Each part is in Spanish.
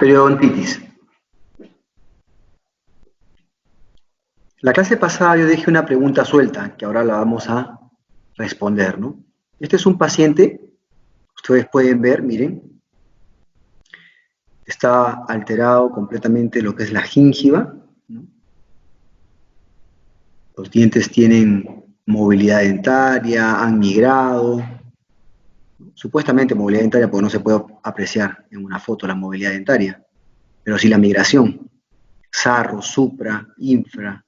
Periodontitis. La clase pasada yo dejé una pregunta suelta que ahora la vamos a responder, ¿no? Este es un paciente, ustedes pueden ver, miren, está alterado completamente lo que es la gíngiva, ¿no? Los dientes tienen movilidad dentaria, han migrado, ¿no? Supuestamente movilidad dentaria porque no se puede apreciar en una foto la movilidad dentaria, pero sí la migración, sarro, supra, infra,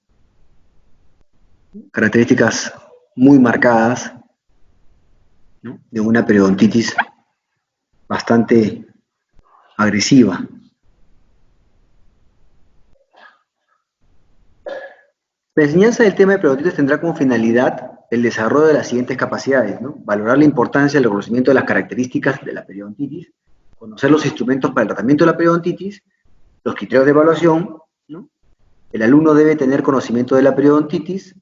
características muy marcadas, ¿no? De una periodontitis bastante agresiva. La enseñanza del tema de periodontitis tendrá como finalidad el desarrollo de las siguientes capacidades, ¿no? Valorar la importancia del reconocimiento de las características de la periodontitis, conocer los instrumentos para el tratamiento de la periodontitis, los criterios de evaluación, ¿no? El alumno debe tener conocimiento de la periodontitis,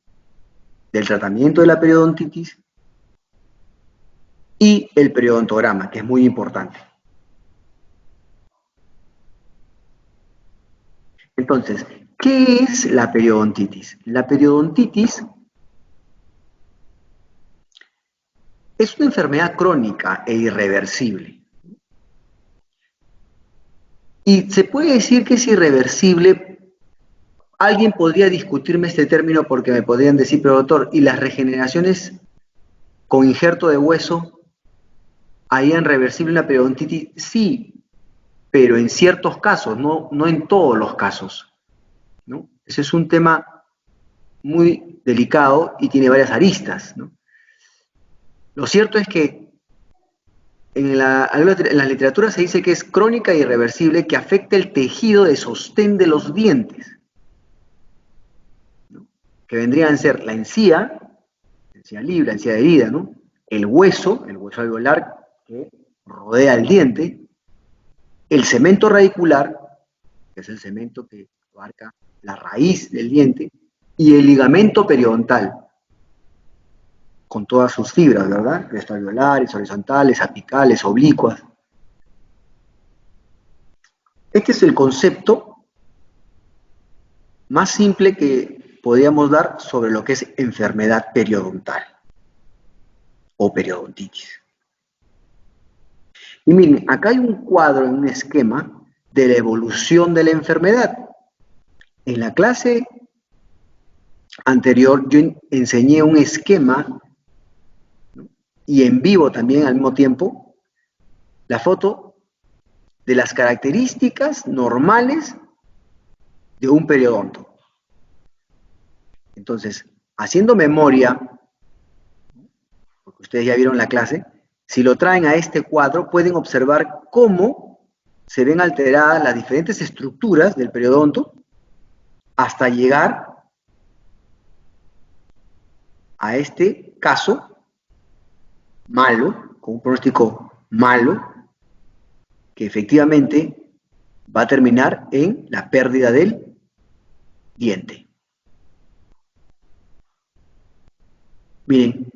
del tratamiento de la periodontitis y el periodontograma, que es muy importante. Entonces, ¿qué es la periodontitis? La periodontitis es una enfermedad crónica e irreversible. Y se puede decir que es irreversible. Alguien podría discutirme este término porque me podrían decir, pero doctor, ¿y las regeneraciones con injerto de hueso harían reversible una periodontitis? Sí, pero en ciertos casos, no en todos los casos, ¿no? Ese es un tema muy delicado y tiene varias aristas, ¿no? Lo cierto es que en la literatura se dice que es crónica e irreversible, que afecta el tejido de sostén de los dientes, ¿no? Que vendrían a ser la encía libre, la encía herida, ¿no? El hueso alveolar que rodea el diente, el cemento radicular, que es el cemento que abarca la raíz del diente, y el ligamento periodontal, con todas sus fibras, ¿verdad? Alveolares, horizontales, apicales, oblicuas. Este es el concepto más simple que podríamos dar sobre lo que es enfermedad periodontal o periodontitis. Y miren, acá hay un cuadro en un esquema de la evolución de la enfermedad. En la clase anterior yo enseñé un esquema, ¿no? Y en vivo también al mismo tiempo, la foto de las características normales de un periodonto. Entonces, haciendo memoria, porque ustedes ya vieron la clase, si lo traen a este cuadro pueden observar cómo se ven alteradas las diferentes estructuras del periodonto hasta llegar a este caso malo, con un pronóstico malo, que efectivamente va a terminar en la pérdida del diente. Miren,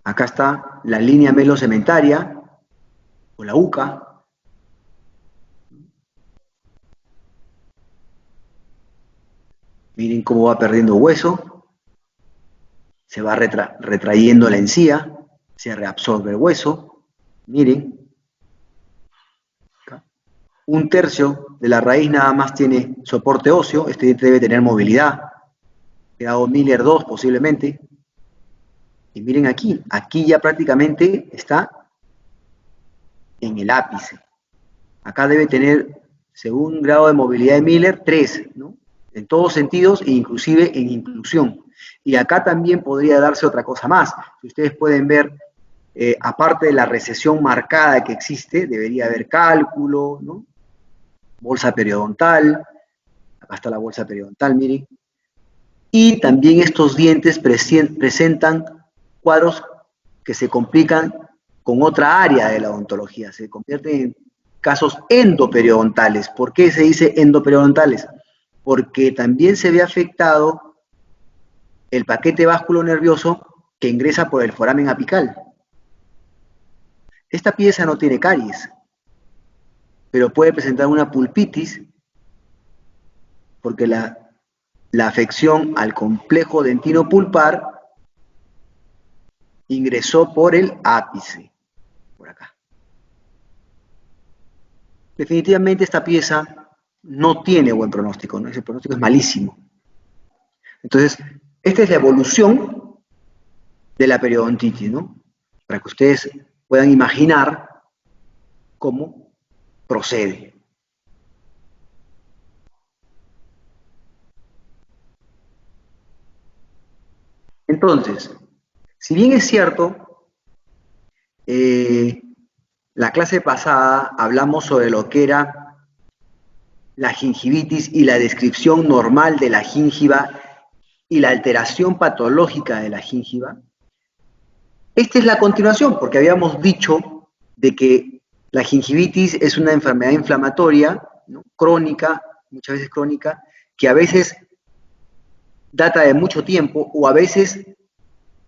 acá está la línea melocementaria o la UCA. Miren cómo va perdiendo hueso, se va retrayendo la encía, se reabsorbe el hueso. Miren, un tercio de la raíz nada más tiene soporte óseo, este diente debe tener movilidad, grado Miller 2 posiblemente. Y miren aquí ya prácticamente está en el ápice. Acá debe tener, según grado de movilidad de Miller, 3, ¿no? En todos sentidos e inclusive en inclusión. Y acá también podría darse otra cosa más. Si ustedes pueden ver, aparte de la recesión marcada que existe, debería haber cálculo, ¿no? Bolsa periodontal, acá está la bolsa periodontal, miren. Y también estos dientes presentan cuadros que se complican con otra área de la odontología, se convierten en casos endoperiodontal. ¿Por qué se dice endoperiodontal? Porque también se ve afectado el paquete vasculonervioso que ingresa por el foramen apical. Esta pieza no tiene caries, pero puede presentar una pulpitis porque la afección al complejo dentino pulpar ingresó por el ápice, por acá. Definitivamente esta pieza no tiene buen pronóstico, ¿no? Ese pronóstico es malísimo. Entonces, esta es la evolución de la periodontitis, ¿no? Para que ustedes puedan imaginar cómo procede. Entonces, si bien es cierto, la clase pasada hablamos sobre lo que era la gingivitis y la descripción normal de la gingiva y la alteración patológica de la gingiva. Esta es la continuación, porque habíamos dicho de que la gingivitis es una enfermedad inflamatoria, ¿no? Crónica, muchas veces crónica, que a veces data de mucho tiempo o a veces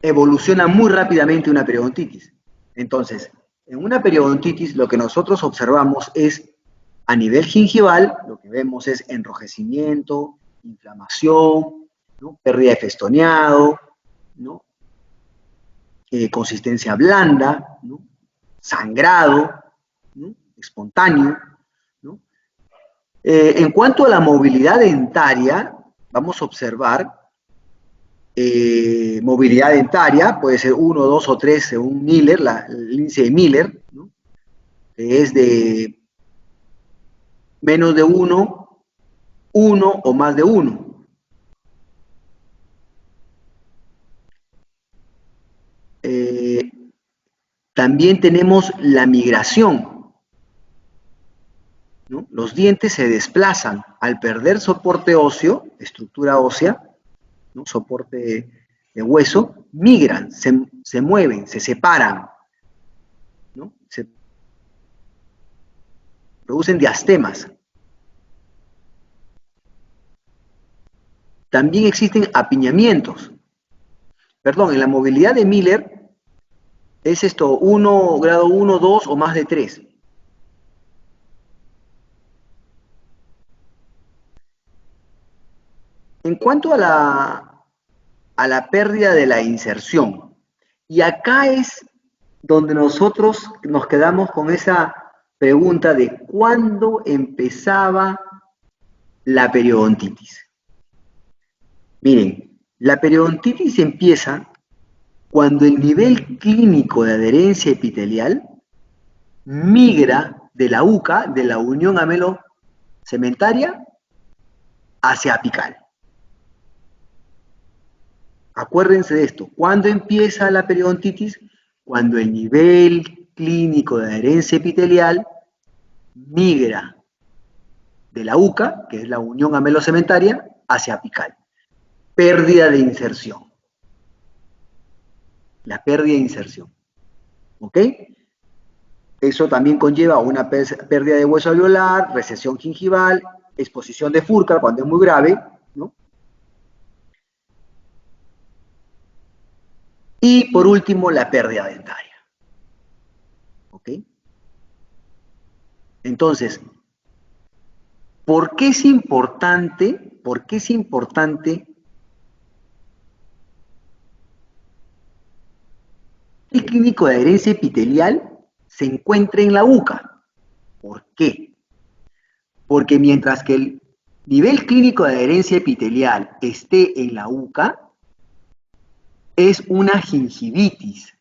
evoluciona muy rápidamente una periodontitis. Entonces, en una periodontitis lo que nosotros observamos es, a nivel gingival, lo que vemos es enrojecimiento, inflamación, ¿no? Pérdida de festoneado, ¿no? Consistencia blanda, ¿no? Sangrado, ¿no? Espontáneo, ¿no? En cuanto a la movilidad dentaria, vamos a observar movilidad dentaria, puede ser 1, 2 o 3 según Miller, el índice de Miller, ¿no? Que es de menos de 1, 1 o más de 1. También tenemos la migración, ¿no? Los dientes se desplazan al perder soporte óseo, estructura ósea, ¿no? Soporte de hueso, migran, se mueven, se separan, ¿no? Se producen diastemas. También existen apiñamientos. Perdón, en la movilidad de Miller es esto, 1, grado 1, 2 o más de 3. En cuanto a la pérdida de la inserción, y acá es donde nosotros nos quedamos con esa pregunta de cuándo empezaba la periodontitis. Miren, la periodontitis empieza cuando el nivel clínico de adherencia epitelial migra de la UCA, de la unión amelo-cementaria, hacia apical. Acuérdense de esto. ¿Cuándo empieza la periodontitis? Cuando el nivel clínico de adherencia epitelial migra de la UCA, que es la unión amelo-cementaria, hacia apical. Pérdida de inserción. La pérdida de inserción. ¿Ok? Eso también conlleva una pérdida de hueso alveolar, recesión gingival, exposición de furca cuando es muy grave, ¿no? Y por último, la pérdida dentaria. ¿Ok? Entonces, ¿por qué es importante? ¿Por qué es importante el clínico de adherencia epitelial se encuentra en la UCA? ¿Por qué? Porque mientras que el nivel clínico de adherencia epitelial esté en la UCA, es una gingivitis.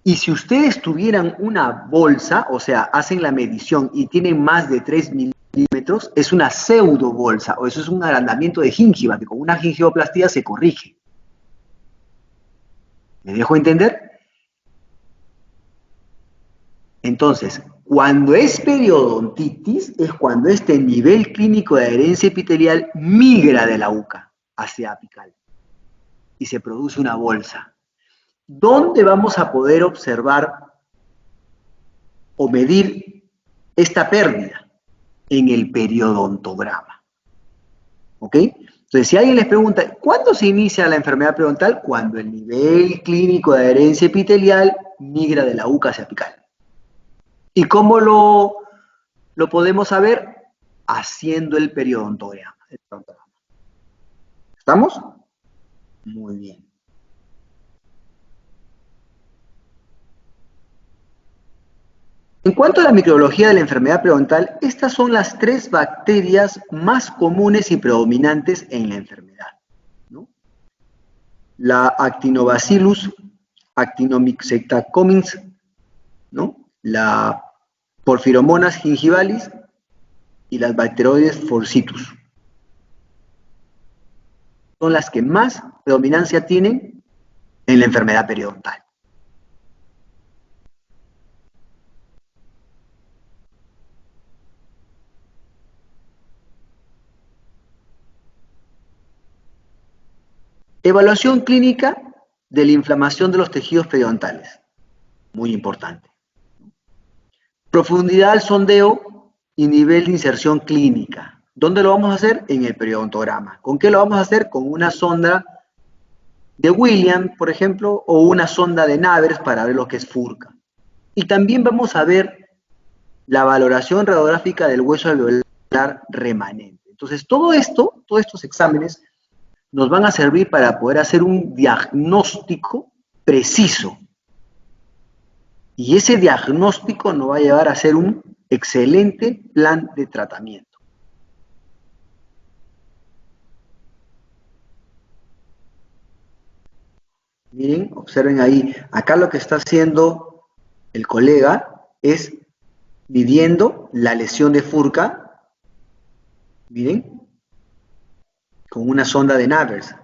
Y si ustedes tuvieran una bolsa, o sea, hacen la medición y tienen más de 3 milímetros, es una pseudo bolsa, o eso es un agrandamiento de gingiva, que con una gingivoplastia se corrige. ¿Me dejo entender? Entonces, cuando es periodontitis, es cuando este nivel clínico de adherencia epitelial migra de la UCA hacia apical y se produce una bolsa. ¿Dónde vamos a poder observar o medir esta pérdida en el periodontograma. ¿Ok? Entonces, si alguien les pregunta, ¿cuándo se inicia la enfermedad periodontal? Cuando el nivel clínico de adherencia epitelial migra de la UCA hacia apical. ¿Y cómo lo podemos saber? Haciendo el periodontograma. ¿Estamos? Muy bien. En cuanto a la microbiología de la enfermedad periodontal, estas son las 3 bacterias más comunes y predominantes en la enfermedad, ¿no? La Actinobacillus actinomyxectacomins, ¿no? La Porphyromonas gingivalis y las Bacteroides forcitus. Son las que más predominancia tienen en la enfermedad periodontal. Evaluación clínica de la inflamación de los tejidos periodontales. Muy importante. Profundidad del sondeo y nivel de inserción clínica. ¿Dónde lo vamos a hacer? En el periodontograma. ¿Con qué lo vamos a hacer? Con una sonda de Williams, por ejemplo, o una sonda de Navers para ver lo que es Furca. Y también vamos a ver la valoración radiográfica del hueso alveolar remanente. Entonces, todos estos exámenes nos van a servir para poder hacer un diagnóstico preciso. Y ese diagnóstico nos va a llevar a hacer un excelente plan de tratamiento. Miren, observen ahí, acá lo que está haciendo el colega es midiendo la lesión de Furca, miren, con una sonda de Navers.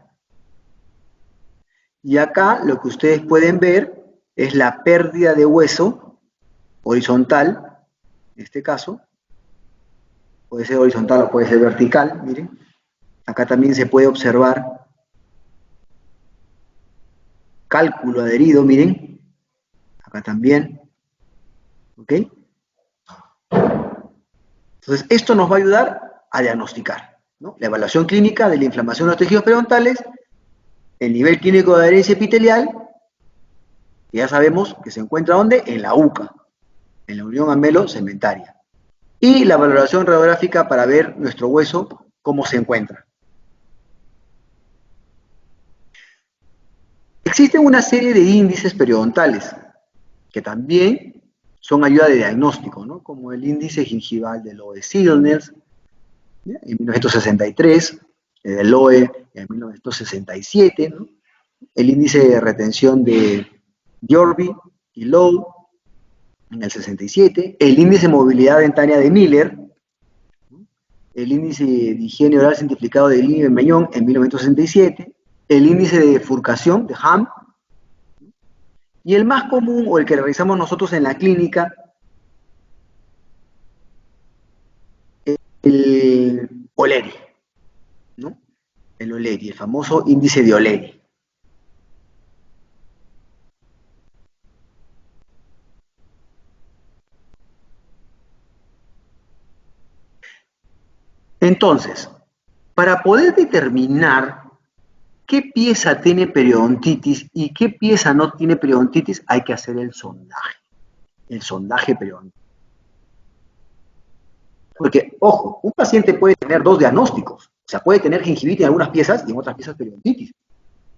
Y acá lo que ustedes pueden ver es la pérdida de hueso horizontal, en este caso, puede ser horizontal o puede ser vertical, miren. Acá también se puede observar cálculo adherido, miren. Acá también. ¿Ok? Entonces, esto nos va a ayudar a diagnosticar, ¿no? La evaluación clínica de la inflamación de los tejidos periodontales, el nivel clínico de adherencia epitelial, que ya sabemos que se encuentra ¿dónde? En la UCA, en la unión amelo-cementaria. Y la valoración radiográfica para ver nuestro hueso cómo se encuentra. Existen una serie de índices periodontales que también son ayuda de diagnóstico, ¿no? Como el índice gingival de Loewe-Zillner en 1963, el de Loe en 1967, ¿no? El índice de retención de Jorby y Lowe en el 67, el índice de movilidad dentaria de Miller, ¿no? El índice de higiene oral simplificado de Lee y Meñón en 1967, el índice de bifurcación de Ham, y el más común, o el que realizamos nosotros en la clínica, el O'Leary, ¿no? El O'Leary, el famoso índice de O'Leary. Entonces, para poder determinar qué pieza tiene periodontitis y qué pieza no tiene periodontitis, hay que hacer el sondaje periodontal. Porque, ojo, un paciente puede tener 2 diagnósticos, o sea, puede tener gingivitis en algunas piezas y en otras piezas periodontitis.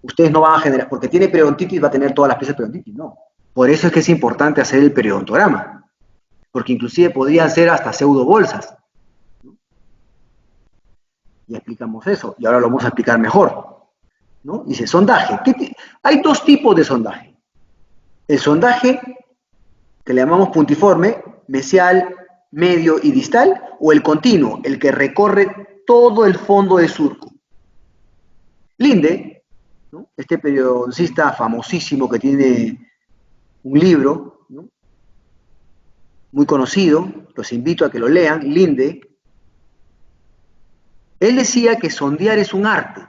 Ustedes no van a generar, porque tiene periodontitis, va a tener todas las piezas periodontitis, no. Por eso es que es importante hacer el periodontograma, porque inclusive podrían ser hasta pseudobolsas. Ya explicamos eso, y ahora lo vamos a explicar mejor, ¿no? Dice, sondaje. Hay 2 tipos de sondaje. El sondaje, que le llamamos puntiforme, mesial, medio y distal, o el continuo, el que recorre todo el fondo de surco. Linde, ¿no? Este periodoncista famosísimo que tiene un libro, ¿no? Muy conocido, los invito a que lo lean, Linde. Él decía que sondear es un arte,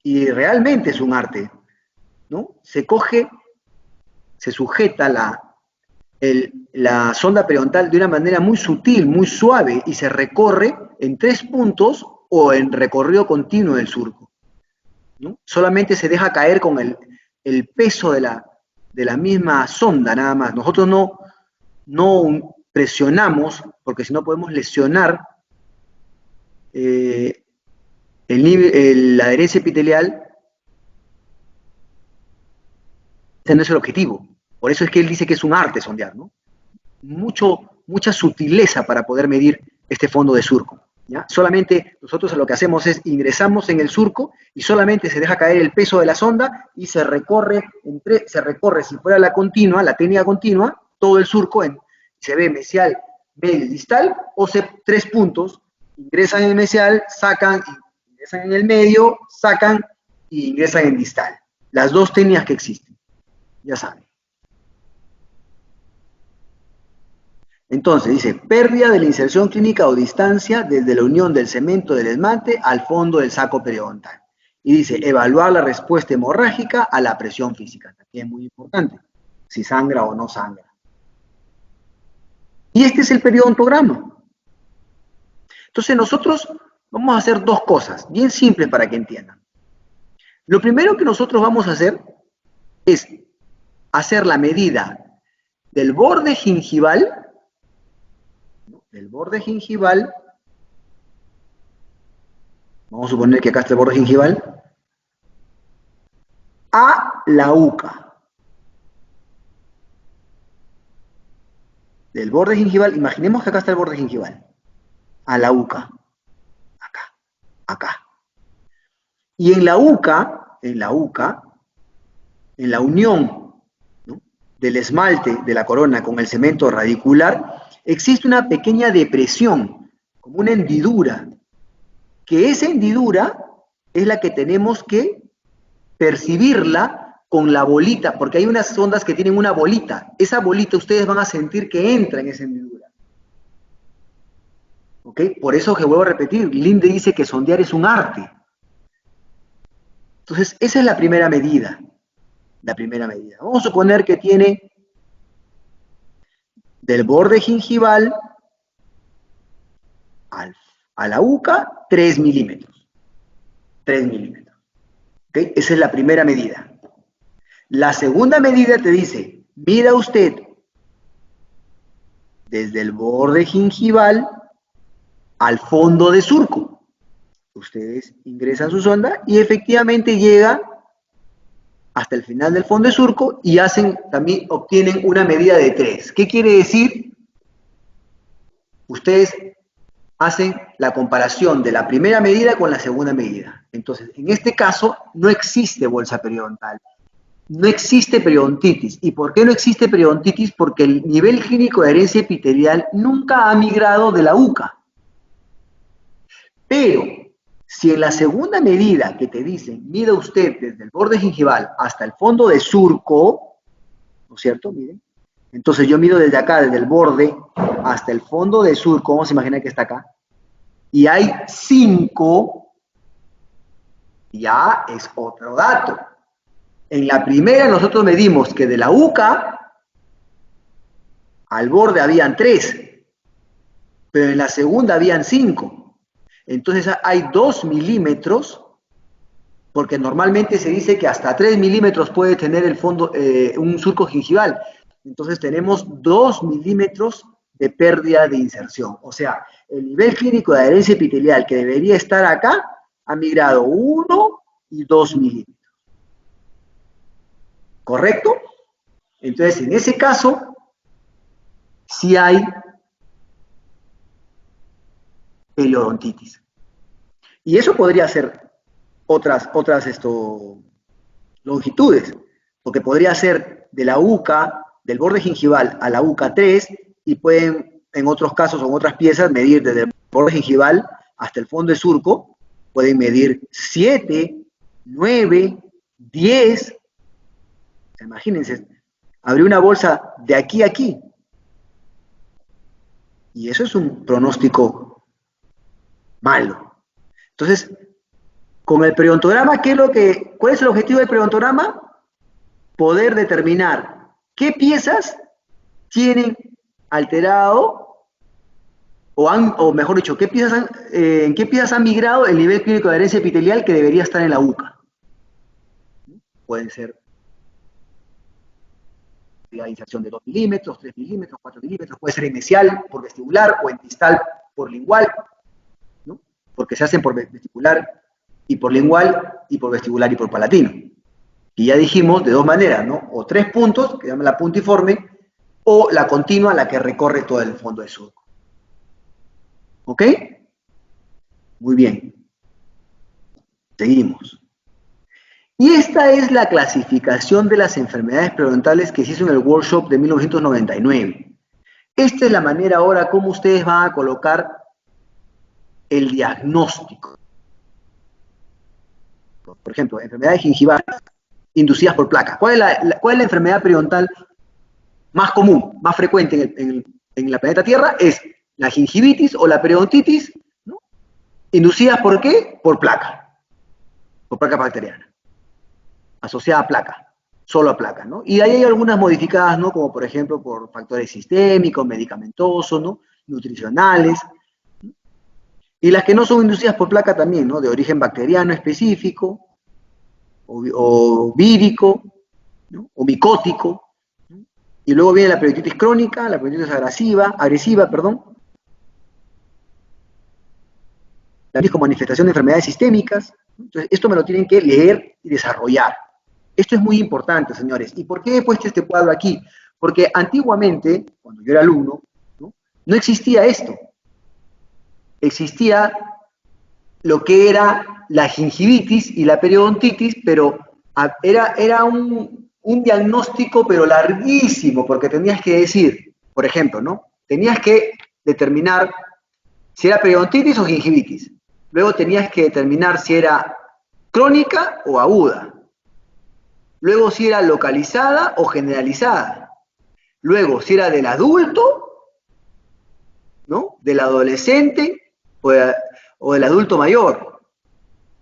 y realmente es un arte, ¿no? Se coge, se sujeta la sonda periodontal de una manera muy sutil, muy suave, y se recorre en 3 puntos o en recorrido continuo del surco, ¿no? Solamente se deja caer con el peso de la misma sonda, nada más. Nosotros no presionamos, porque si no podemos lesionar la adherencia epitelial. Ese no es el objetivo. Por eso es que él dice que es un arte sondear, ¿no? Mucha sutileza para poder medir este fondo de surco, ¿ya? Solamente nosotros lo que hacemos es ingresamos en el surco y solamente se deja caer el peso de la sonda y se recorre, si fuera la continua, la técnica continua, todo el surco, se ve mesial, medio y distal, o 3 puntos, ingresan en el mesial, sacan, ingresan en el medio, sacan y ingresan en distal. Las dos técnicas que existen, ya saben. Entonces, dice, pérdida de la inserción clínica o distancia desde la unión del cemento del esmalte al fondo del saco periodontal. Y dice, evaluar la respuesta hemorrágica a la presión física. También es muy importante, si sangra o no sangra. Y este es el periodontograma. Entonces, nosotros vamos a hacer 2 cosas, bien simples para que entiendan. Lo primero que nosotros vamos a hacer es hacer la medida del borde gingival, vamos a suponer que acá está el borde gingival, a la UCA. Del borde gingival, imaginemos que acá está el borde gingival, a la UCA, acá. Y en la UCA, en la unión, ¿no?, del esmalte de la corona con el cemento radicular, existe una pequeña depresión, como una hendidura, que esa hendidura es la que tenemos que percibirla con la bolita, porque hay unas sondas que tienen una bolita. Esa bolita ustedes van a sentir que entra en esa hendidura. ¿Ok? Por eso que vuelvo a repetir, Linde dice que sondear es un arte. Entonces, esa es la primera medida. Vamos a suponer que tiene del borde gingival a la UCA 3 milímetros. 3 milímetros. ¿Okay? Esa es la primera medida. La segunda medida te dice, mida usted desde el borde gingival al fondo de surco. Ustedes ingresan su sonda y efectivamente llega hasta el final del fondo de surco y también obtienen una medida de 3. ¿Qué quiere decir? Ustedes hacen la comparación de la primera medida con la segunda medida. Entonces, en este caso, no existe bolsa periodontal. No existe periodontitis. ¿Y por qué no existe periodontitis? Porque el nivel clínico de adherencia epitelial nunca ha migrado de la UCA. Pero, si en la segunda medida que te dicen, mida usted desde el borde gingival hasta el fondo de surco, ¿no es cierto? Miren. Entonces yo mido desde acá, desde el borde hasta el fondo de surco, vamos a imaginar que está acá, y hay 5, ya es otro dato. En la primera nosotros medimos que de la UCA al borde habían 3, pero en la segunda habían 5. Entonces hay 2 milímetros, porque normalmente se dice que hasta 3 milímetros puede tener el fondo, un surco gingival. Entonces tenemos 2 milímetros de pérdida de inserción. O sea, el nivel clínico de adherencia epitelial que debería estar acá ha migrado 1 y 2 milímetros. ¿Correcto? Entonces, en ese caso, sí hay periodontitis. Y eso podría ser otras longitudes, porque podría ser de la UCA, del borde gingival a la UCA 3, y pueden, en otros casos o en otras piezas, medir desde el borde gingival hasta el fondo de surco, pueden medir 7, 9, 10. Imagínense, abrir una bolsa de aquí a aquí. Y eso es un pronóstico malo. Entonces, con el periodontograma, ¿cuál es el objetivo del periodontograma? Poder determinar qué piezas tienen alterado, o mejor dicho, ¿en qué piezas han migrado el nivel clínico de adherencia epitelial que debería estar en la UCA? Pueden ser la inserción de 2 milímetros, 3 milímetros, 4 milímetros, puede ser en mesial por vestibular o en distal por lingual, ¿no? Porque se hacen por vestibular y por lingual y por vestibular y por palatino. Y ya dijimos de dos maneras, ¿no? O 3 puntos, que llaman la puntiforme, o la continua, la que recorre todo el fondo del surco. ¿Ok? Muy bien. Seguimos. Y esta es la clasificación de las enfermedades periodontales que se hizo en el workshop de 1999. Esta es la manera ahora como ustedes van a colocar el diagnóstico. Por ejemplo, enfermedades gingivales inducidas por placa. ¿Cuál es la enfermedad periodontal más común, más frecuente en la planeta Tierra? Es la gingivitis o la periodontitis, ¿no? ¿Inducidas por qué? Por placa bacteriana, asociada a placa, solo a placa, ¿no? Y ahí hay algunas modificadas, ¿no? Como por ejemplo por factores sistémicos, medicamentosos, ¿no? Nutricionales, ¿no? Y las que no son inducidas por placa también, ¿no? De origen bacteriano específico, o vírico, ¿no? O micótico, ¿no? Y luego viene la periodontitis crónica, la periodontitis agresiva, también como manifestación de enfermedades sistémicas. Entonces, esto me lo tienen que leer y desarrollar. Esto es muy importante, señores. ¿Y por qué he puesto este cuadro aquí? Porque antiguamente, cuando yo era alumno, no existía esto. Existía lo que era la gingivitis y la periodontitis, pero era un diagnóstico, pero larguísimo, porque tenías que decir, por ejemplo, ¿no? Tenías que determinar si era periodontitis o gingivitis. Luego tenías que determinar si era crónica o aguda. Luego si era localizada o generalizada. Luego si era del adulto, ¿no? Del adolescente o del adulto mayor.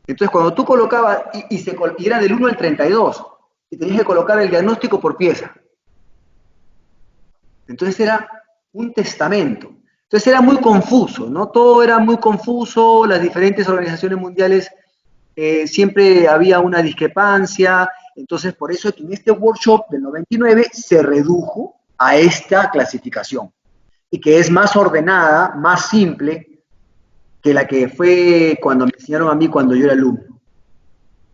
Entonces cuando tú colocabas, y era del 1 al 32, y tenías que colocar el diagnóstico por pieza. Entonces era un testamento. Entonces era muy confuso, ¿no? Todo era muy confuso, las diferentes organizaciones mundiales siempre había una discrepancia, entonces por eso en este workshop del 99 se redujo a esta clasificación, y que es más ordenada, más simple que la que fue cuando me enseñaron a mí cuando yo era alumno.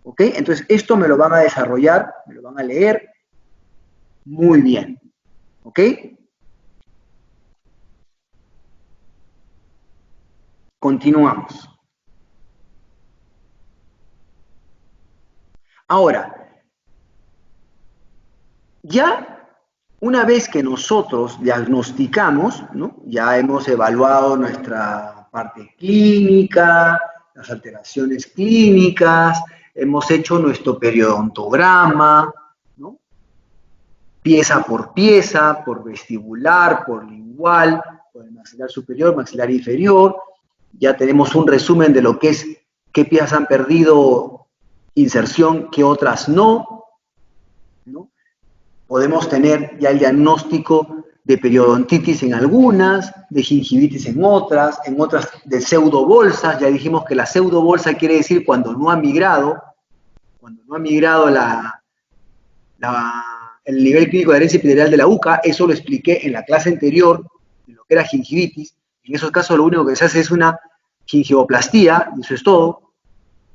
¿Ok? Entonces esto me lo van a desarrollar, me lo van a leer muy bien. ¿Ok? Continuamos. Ahora, ya una vez que nosotros diagnosticamos, ¿no? Ya hemos evaluado nuestra parte clínica, las alteraciones clínicas, hemos hecho nuestro periodontograma, ¿no? Pieza, por vestibular, por lingual, por el maxilar superior, maxilar inferior. Ya tenemos un resumen de lo que es, qué piezas han perdido inserción, qué otras no, ¿no? Podemos tener ya el diagnóstico de periodontitis en algunas, de gingivitis en otras de pseudobolsas. Ya dijimos que la pseudobolsa quiere decir cuando no ha migrado el nivel clínico de adherencia epitelial de la UCA. Eso lo expliqué en la clase anterior, en lo que era gingivitis. En esos casos lo único que se hace es una gingivoplastía, y eso es todo,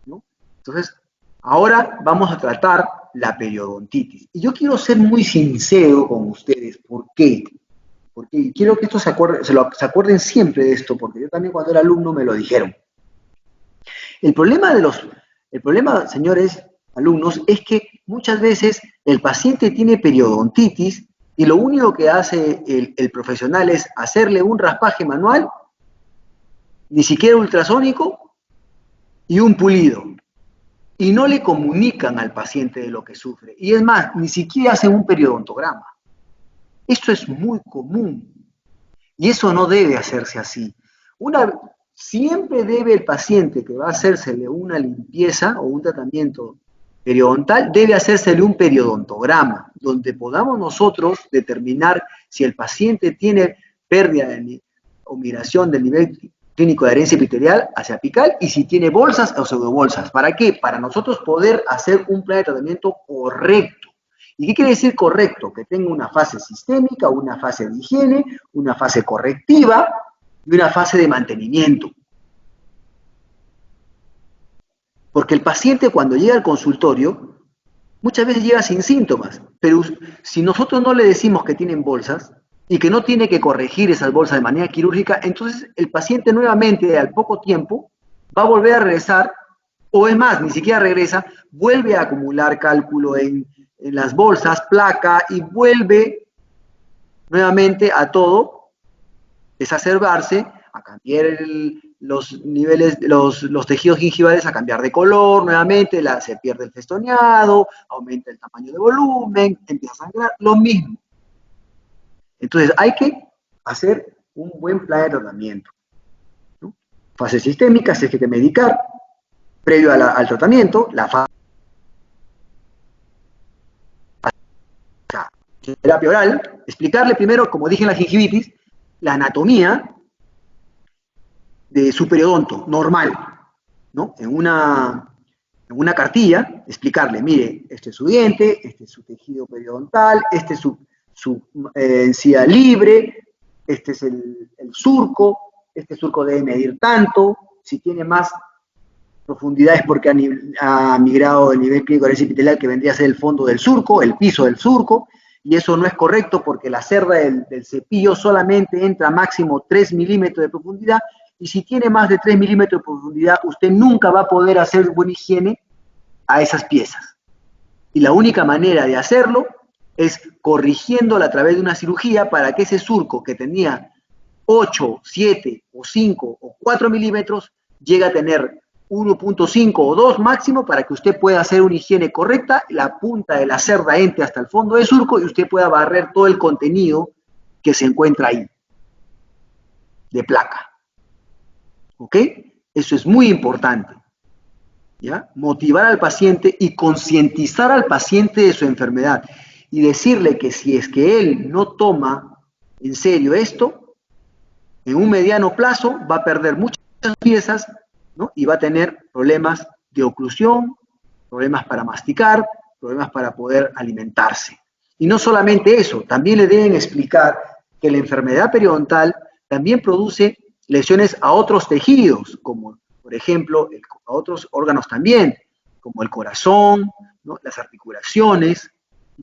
¿no? Entonces, ahora vamos a tratar la periodontitis. Y yo quiero ser muy sincero con ustedes. ¿Por qué? Porque quiero que esto se acuerden siempre de esto, porque yo también cuando era alumno me lo dijeron. El problema, señores alumnos, es que muchas veces el paciente tiene periodontitis y lo único que hace el profesional es hacerle un raspaje manual, ni siquiera ultrasónico, y un pulido. Y no le comunican al paciente de lo que sufre. Y es más, ni siquiera hacen un periodontograma. Esto es muy común. Y eso no debe hacerse así. Siempre debe el paciente que va a hacérsele una limpieza o un tratamiento periodontal, debe hacérsele un periodontograma, donde podamos nosotros determinar si el paciente tiene pérdida o migración del nivel clínico de adherencia epitelial hacia apical y si tiene bolsas o pseudobolsas. ¿Para qué? Para nosotros poder hacer un plan de tratamiento correcto. ¿Y qué quiere decir correcto? Que tenga una fase sistémica, una fase de higiene, una fase correctiva y una fase de mantenimiento. Porque el paciente cuando llega al consultorio, muchas veces llega sin síntomas, pero si nosotros no le decimos que tienen bolsas y que no tiene que corregir esas bolsas de manera quirúrgica, entonces el paciente nuevamente al poco tiempo va a volver a regresar, o es más, ni siquiera regresa, vuelve a acumular cálculo en las bolsas, placa, y vuelve nuevamente a todo exacerbarse, a cambiar los niveles, los tejidos gingivales a cambiar de color nuevamente, se pierde el festoneado, aumenta el tamaño de volumen, empieza a sangrar, lo mismo. Entonces hay que hacer un buen plan de tratamiento, ¿no? Fase sistémica, si hay que medicar, previo al tratamiento, la fase terapia oral, explicarle primero, como dije en la gingivitis, la anatomía de su periodonto normal, ¿no? En una cartilla, explicarle, mire, este es su diente, este es su tejido periodontal, este es su encía libre, este es el surco, este surco debe medir tanto, si tiene más profundidad es porque ha migrado el nivel clínico de adherencia epitelial que vendría a ser el fondo del surco, el piso del surco, y eso no es correcto porque la cerda del cepillo solamente entra máximo 3 milímetros de profundidad, y si tiene más de 3 milímetros de profundidad, usted nunca va a poder hacer buena higiene a esas piezas. Y la única manera de hacerlo es corrigiéndola a través de una cirugía para que ese surco que tenía 8, 7 o 5 o 4 milímetros llegue a tener 1.5 o 2 máximo para que usted pueda hacer una higiene correcta, la punta de la cerda entre hasta el fondo del surco y usted pueda barrer todo el contenido que se encuentra ahí, de placa. ¿Ok? Eso es muy importante. ¿Ya? Motivar al paciente y concientizar al paciente de su enfermedad y decirle que si es que él no toma en serio esto, en un mediano plazo va a perder muchas piezas, ¿no? Y va a tener problemas de oclusión, problemas para masticar, problemas para poder alimentarse. Y no solamente eso, también le deben explicar que la enfermedad periodontal también produce lesiones a otros tejidos, como por ejemplo a otros órganos también, como el corazón, ¿no? Las articulaciones,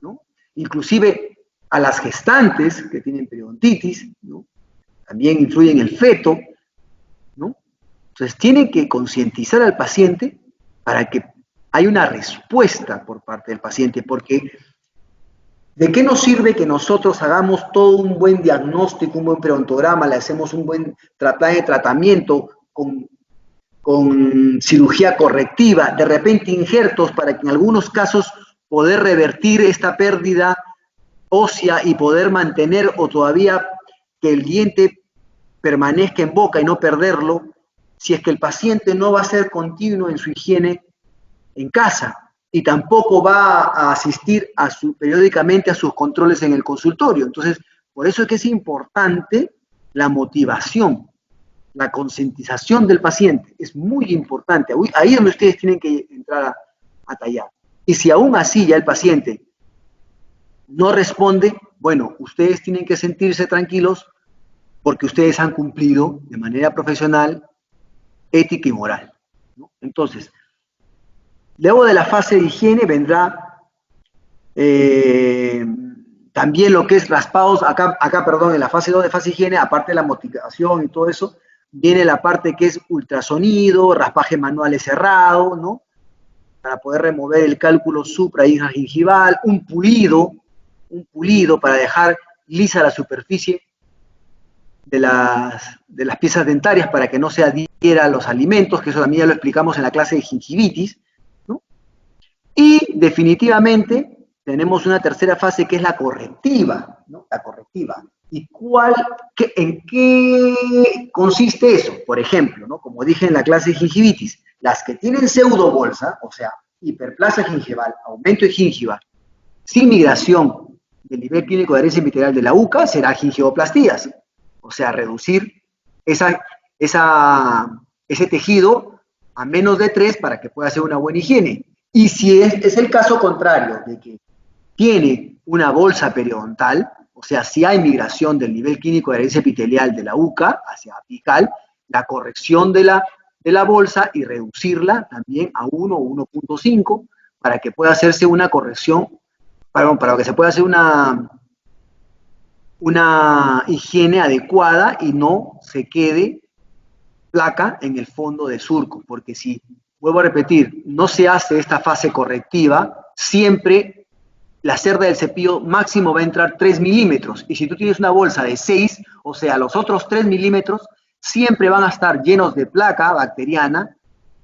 ¿no? Inclusive a las gestantes que tienen periodontitis, ¿no? También influye en el feto, ¿no? Entonces tienen que concientizar al paciente para que haya una respuesta por parte del paciente, porque ¿de qué nos sirve que nosotros hagamos todo un buen diagnóstico, un buen periodontograma, le hacemos un buen plan de tratamiento con cirugía correctiva, de repente injertos para que en algunos casos poder revertir esta pérdida ósea y poder mantener o todavía que el diente permanezca en boca y no perderlo, si es que el paciente no va a ser continuo en su higiene en casa y tampoco va a asistir periódicamente a sus controles en el consultorio? Entonces, por eso es que es importante la motivación, la concientización del paciente, es muy importante. Ahí es donde ustedes tienen que entrar a tallar. Y si aún así ya el paciente no responde, bueno, ustedes tienen que sentirse tranquilos porque ustedes han cumplido de manera profesional, ética y moral, ¿no? Entonces, luego de la fase de higiene vendrá también lo que es raspados, perdón, en la fase 2 de fase de higiene, aparte de la motivación y todo eso, viene la parte que es ultrasonido, raspaje manuales cerrado, ¿no? Para poder remover el cálculo supragingival, un pulido para dejar lisa la superficie de las piezas dentarias para que no se adhiera a los alimentos, que eso también ya lo explicamos en la clase de gingivitis, ¿no? Y definitivamente tenemos una tercera fase que es la correctiva, ¿no? La correctiva. ¿Y en qué consiste eso? Por ejemplo, ¿no? Como dije en la clase de gingivitis, las que tienen pseudobolsa, o sea, hiperplasia gingival, aumento de gingiva, sin migración del nivel clínico de adherencia epitelial de la UCA, será gingivoplastías. O sea, reducir ese tejido a menos de 3 para que pueda hacer una buena higiene. Y si es el caso contrario, de que tiene una bolsa periodontal, o sea, si hay migración del nivel clínico de adherencia epitelial de la UCA hacia apical, la corrección de la bolsa y reducirla también a 1 o 1.5 para que pueda hacerse una corrección, para que se pueda hacer una higiene adecuada y no se quede placa en el fondo de surco, porque si, vuelvo a repetir, no se hace esta fase correctiva, siempre la cerda del cepillo máximo va a entrar 3 milímetros, y si tú tienes una bolsa de 6, o sea, los otros 3 milímetros siempre van a estar llenos de placa bacteriana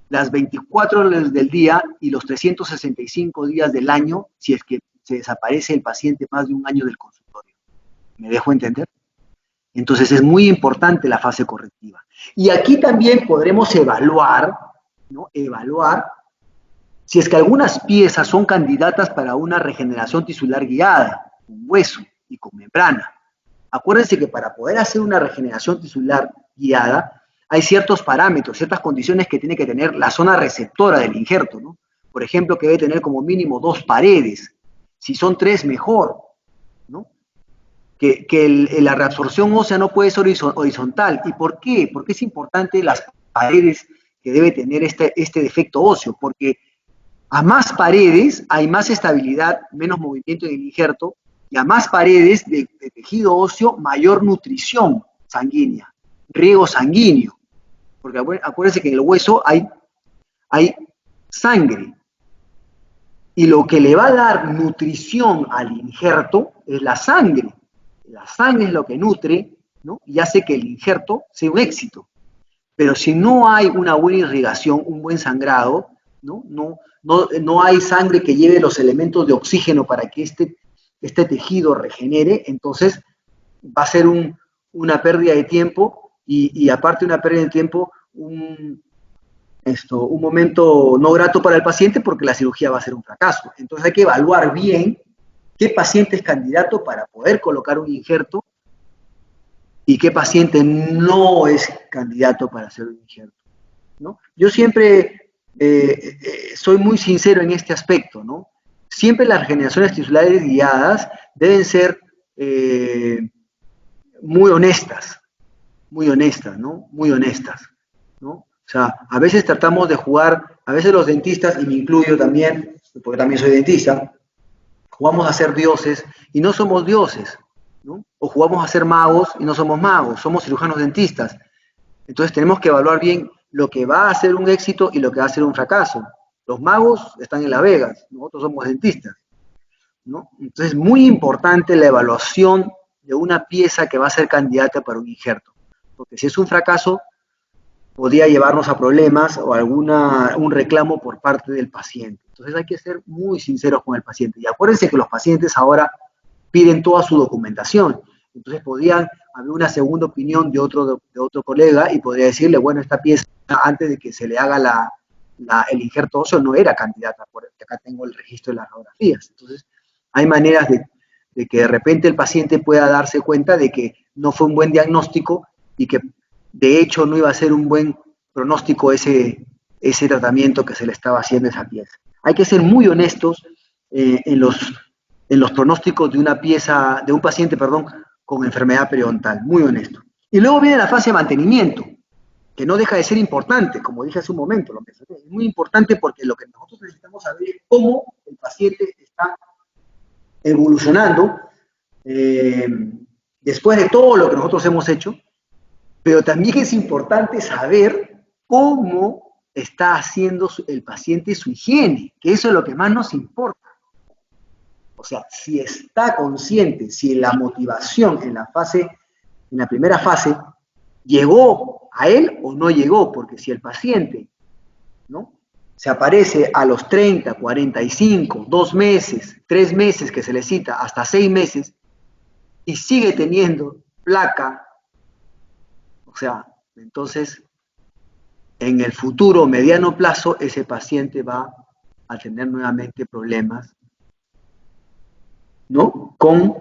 las 24 horas del día y los 365 días del año, si es que se desaparece el paciente más de un año del consultorio. ¿Me dejo entender? Entonces es muy importante la fase correctiva. Y aquí también podremos evaluar, ¿no? Evaluar si es que algunas piezas son candidatas para una regeneración tisular guiada, con hueso y con membrana. Acuérdense que para poder hacer una regeneración tisular guiada, hay ciertos parámetros, ciertas condiciones que tiene que tener la zona receptora del injerto, ¿no? Por ejemplo, que debe tener como mínimo 2 paredes. Si son 3, mejor, ¿no? Que la reabsorción ósea no puede ser horizontal. ¿Y por qué? Porque es importante las paredes que debe tener este defecto óseo, porque a más paredes hay más estabilidad, menos movimiento en el injerto, y a más paredes de tejido óseo, mayor nutrición sanguínea, riego sanguíneo. Porque acuérdense que en el hueso hay sangre, y lo que le va a dar nutrición al injerto es la sangre. La sangre es lo que nutre, ¿no? Y hace que el injerto sea un éxito. Pero si no hay una buena irrigación, un buen sangrado, no hay sangre que lleve los elementos de oxígeno para que este tejido regenere, entonces va a ser una pérdida de tiempo y aparte de una pérdida de tiempo, un momento no grato para el paciente porque la cirugía va a ser un fracaso. Entonces hay que evaluar bien qué paciente es candidato para poder colocar un injerto y qué paciente no es candidato para hacer un injerto, ¿no? Yo siempre soy muy sincero en este aspecto, ¿no? Siempre las regeneraciones tisulares guiadas deben ser muy honestas, ¿no? Muy honestas, ¿no? O sea, a veces tratamos de jugar, a veces los dentistas, y me incluyo también, porque también soy dentista, jugamos a ser dioses y no somos dioses, ¿no? O jugamos a ser magos y no somos magos, somos cirujanos dentistas. Entonces tenemos que evaluar bien lo que va a ser un éxito y lo que va a ser un fracaso. Los magos están en Las Vegas, nosotros somos dentistas, ¿no? Entonces es muy importante la evaluación de una pieza que va a ser candidata para un injerto, porque si es un fracaso, podría llevarnos a problemas o un reclamo por parte del paciente. Entonces hay que ser muy sinceros con el paciente. Y acuérdense que los pacientes ahora piden toda su documentación. Entonces podrían haber una segunda opinión de otro colega y podría decirle, bueno, esta pieza antes de que se le haga el injerto óseo no era candidata, porque acá tengo el registro de las radiografías. Entonces hay maneras de que de repente el paciente pueda darse cuenta de que no fue un buen diagnóstico y que de hecho no iba a ser un buen pronóstico ese tratamiento que se le estaba haciendo a esa pieza. Hay que ser muy honestos en los pronósticos de un paciente, con enfermedad periodontal, muy honesto. Y luego viene la fase de mantenimiento, que no deja de ser importante, como dije hace un momento, es muy importante porque lo que nosotros necesitamos saber es cómo el paciente está evolucionando después de todo lo que nosotros hemos hecho, pero también es importante saber cómo está haciendo el paciente su higiene, que eso es lo que más nos importa. O sea, si está consciente, si la motivación en la primera fase, llegó a él o no llegó, porque si el paciente, ¿no?, se aparece a los 30, 45, 2 meses, 3 meses que se le cita, hasta 6 meses, y sigue teniendo placa, o sea, entonces, en el futuro, mediano plazo, ese paciente va a tener nuevamente problemas, ¿no?, con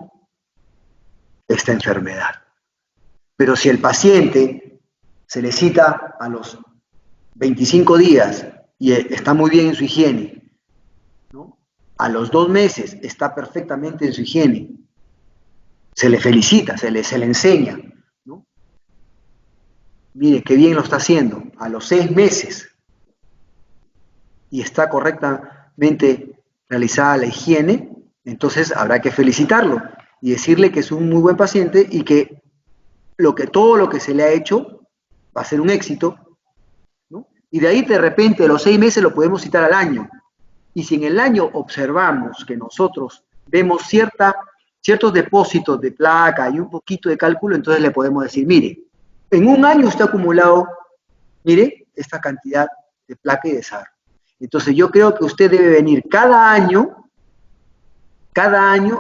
esta enfermedad. Pero si el paciente se le cita a los 25 días y está muy bien en su higiene, ¿no?, a los 2 meses está perfectamente en su higiene, se le felicita, se le enseña, ¿no? Mire, qué bien lo está haciendo. A los 6 meses y está correctamente realizada la higiene, entonces habrá que felicitarlo y decirle que es un muy buen paciente y que todo lo que se le ha hecho va a ser un éxito, ¿no? Y de ahí de repente a los 6 meses lo podemos citar al año. Y si en el año observamos que nosotros vemos ciertos depósitos de placa y un poquito de cálculo, entonces le podemos decir, mire, en un año usted ha acumulado, mire, esta cantidad de placa y de sarro. Entonces yo creo que usted debe venir cada año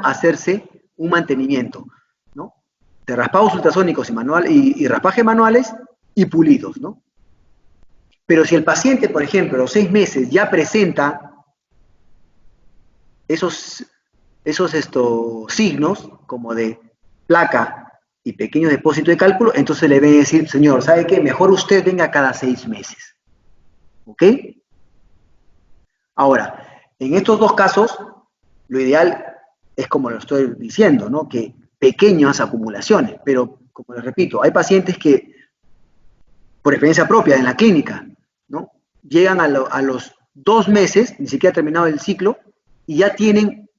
a hacerse un mantenimiento, ¿no?, de raspados ultrasónicos y raspaje manuales y pulidos, ¿no? Pero si el paciente, por ejemplo, a los 6 meses ya presenta esos signos como de placa y pequeño depósito de cálculo, entonces le debe decir, señor, ¿sabe qué? Mejor usted venga cada 6 meses. ¿Ok? Ahora, en estos dos casos, lo ideal es como lo estoy diciendo, ¿no?, que pequeñas acumulaciones, pero como les repito, hay pacientes que, por experiencia propia en la clínica, ¿no?, llegan a los 2 meses, ni siquiera ha terminado el ciclo, y ya tienen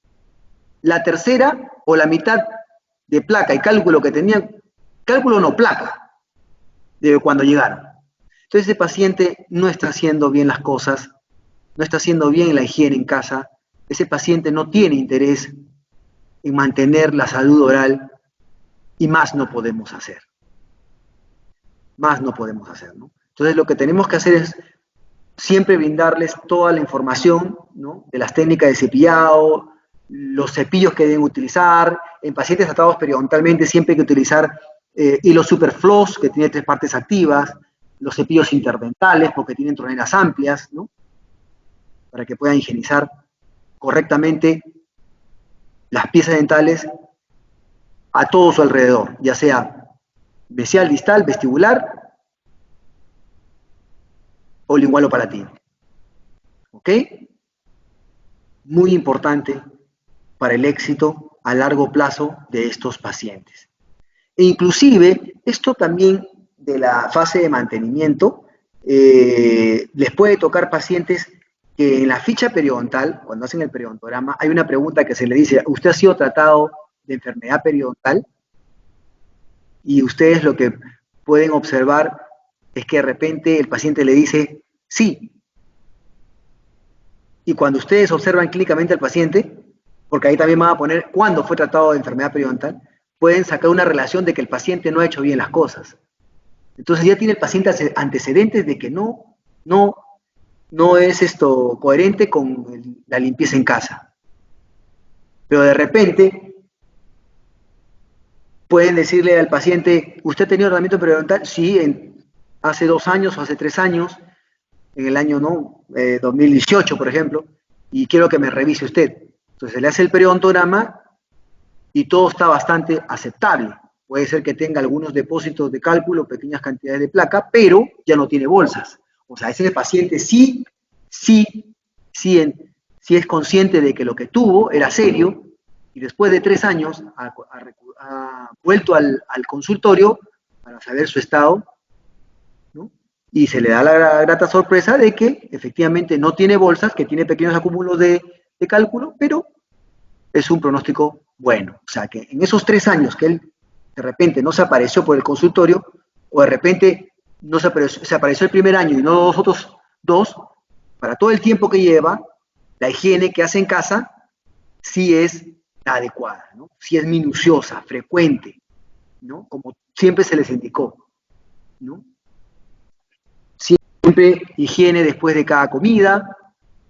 la tercera o la mitad de placa y cálculo que tenían, cálculo no, placa, de cuando llegaron. Entonces ese paciente no está haciendo bien las cosas, no está haciendo bien la higiene en casa, ese paciente no tiene interés en mantener la salud oral y más no podemos hacer. Más no podemos hacer, ¿no? Entonces lo que tenemos que hacer es siempre brindarles toda la información, ¿no?, de las técnicas de cepillado, los cepillos que deben utilizar. En pacientes tratados periodontalmente siempre hay que utilizar hilos superfloss, que tiene 3 partes activas, los cepillos interdentales, porque tienen troneras amplias, ¿no?, para que puedan higienizar correctamente las piezas dentales a todo su alrededor, ya sea mesial, distal, vestibular o lingual palatino. ¿Ok? Muy importante para el éxito a largo plazo de estos pacientes. E inclusive, esto también de la fase de mantenimiento, les puede tocar pacientes que en la ficha periodontal, cuando hacen el periodontograma, hay una pregunta que se le dice, ¿usted ha sido tratado de enfermedad periodontal? Y ustedes lo que pueden observar es que de repente el paciente le dice, sí. Y cuando ustedes observan clínicamente al paciente, porque ahí también van a poner cuándo fue tratado de enfermedad periodontal, pueden sacar una relación de que el paciente no ha hecho bien las cosas. Entonces ya tiene el paciente antecedentes de que no es coherente con la limpieza en casa. Pero de repente pueden decirle al paciente, ¿usted ha tenido tratamiento periodontal? Sí, hace 2 años o hace 3 años, en el año 2018, por ejemplo, y quiero que me revise usted. Entonces se le hace el periodontograma y todo está bastante aceptable. Puede ser que tenga algunos depósitos de cálculo, pequeñas cantidades de placa, pero ya no tiene bolsas. O sea, ese paciente sí es consciente de que lo que tuvo era serio y después de 3 años ha vuelto al consultorio para saber su estado, ¿no? Y se le da la grata sorpresa de que efectivamente no tiene bolsas, que tiene pequeños acúmulos de cálculo, pero es un pronóstico bueno. O sea, que en esos 3 años que él de repente no se apareció por el consultorio, o de repente no se apareció el primer año y no los otros 2, para todo el tiempo que lleva, la higiene que hace en casa sí es la adecuada, ¿no? Sí es minuciosa, frecuente, ¿no?, como siempre se les indicó, ¿no? Siempre higiene después de cada comida,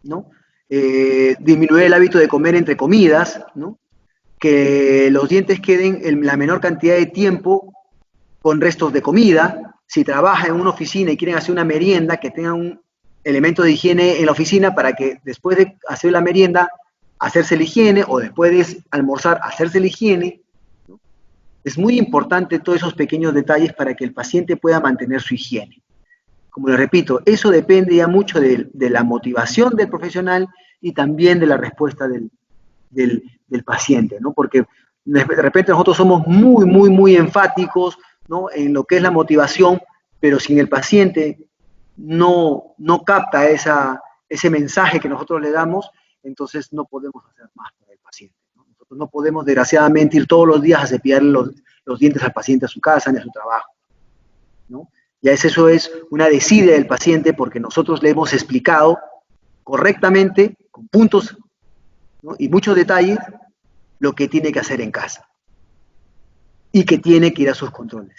¿no? Disminuir el hábito de comer entre comidas, ¿no?, que los dientes queden en la menor cantidad de tiempo con restos de comida. Si trabaja en una oficina y quieren hacer una merienda, que tengan elementos de higiene en la oficina para que después de hacer la merienda, hacerse la higiene, o después de almorzar, hacerse la higiene, ¿no? Es muy importante todos esos pequeños detalles para que el paciente pueda mantener su higiene. Como les repito, eso depende ya mucho de la motivación del profesional y también de la respuesta del paciente, ¿no? Porque de repente nosotros somos muy enfáticos, ¿no?, en lo que es la motivación, pero si el paciente no capta ese mensaje que nosotros le damos, entonces no podemos hacer más para el paciente, ¿no? Nosotros no podemos, desgraciadamente, ir todos los días a cepillarle los dientes al paciente a su casa ni a su trabajo, ¿no? Ya eso es una desidia del paciente porque nosotros le hemos explicado correctamente, con puntos, ¿no?, y muchos detalles, lo que tiene que hacer en casa y que tiene que ir a sus controles.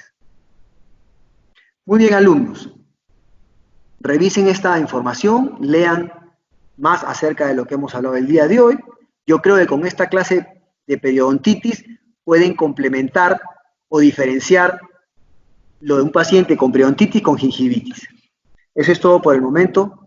Muy bien, alumnos. Revisen esta información, lean más acerca de lo que hemos hablado el día de hoy. Yo creo que con esta clase de periodontitis pueden complementar o diferenciar lo de un paciente con periodontitis con gingivitis. Eso es todo por el momento.